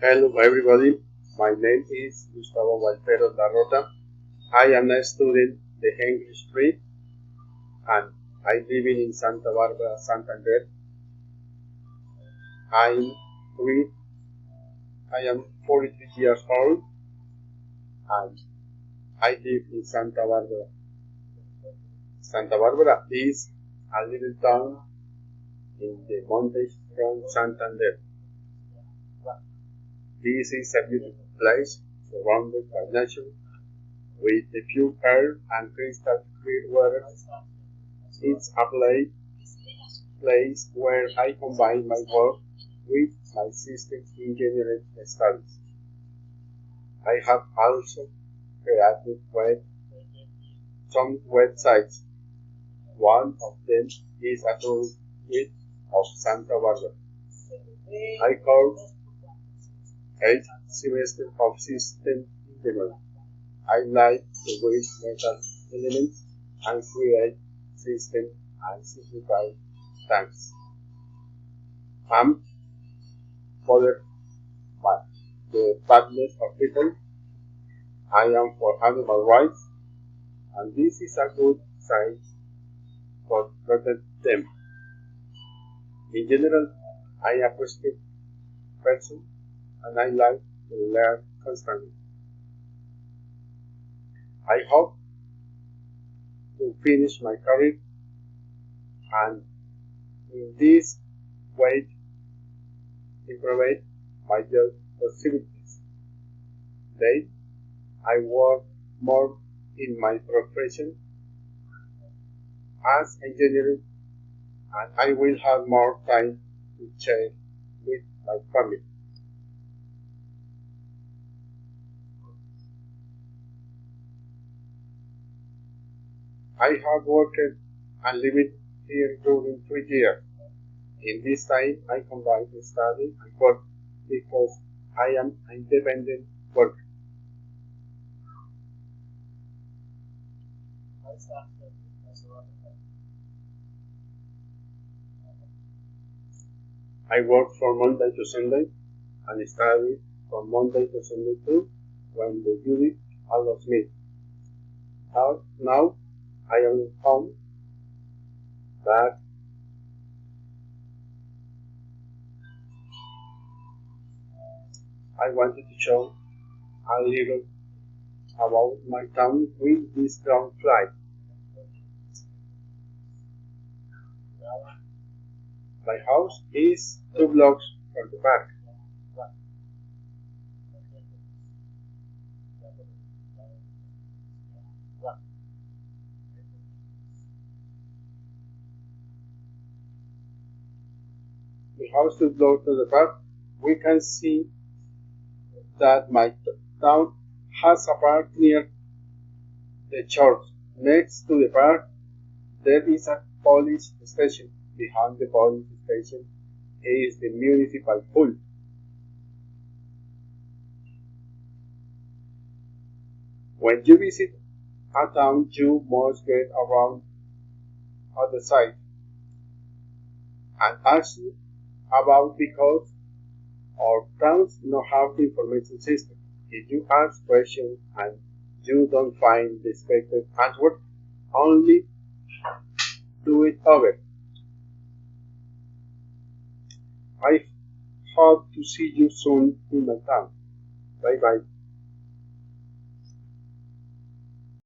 Hello everybody, my name is Gustavo Waltero Larrota. I am a student the English 3 and I live in Santa Barbara, Santander. I'm three, I am 43 years old and I live in Santa Barbara. Santa Barbara is a little town in the mountains from Santander. This is a beautiful place surrounded by nature with a pure air and crystal clear water. It's a place where I combine my work with my systems engineering studies. I have also created some websites. One of them is a tour guide of Santa Barbara. I course 8 semesters of system engineering. I like to build metal elements and create systems and simplify tasks. I'm bothered by the badness of people. I am for animal rights, and this is a good sign for protect them. In general, I am a positive person, and I like to learn constantly. I hope to finish my career and in this way improve my job possibilities. Then I work more in my profession as engineer and I will have more time to share with my family. I have worked and lived here during 3 years. In this time, I combine study and work because I am independent worker. I work from Monday to Sunday and study from Monday to Sunday too when the duty allows me. Now I am home, but I wanted to show a little about my town with this dragonfly. My house is 2 blocks from the park. The house 2 blocks to the park. We can see that my town has a park near the church. Next to the park, there is a police station. Behind the police station is the municipal pool. When you visit a town, you must get around at the site and ask about because our towns don't have the information system. If you ask questions and you don't find the expected answer, only do it over. I hope to see you soon in my town. Bye bye.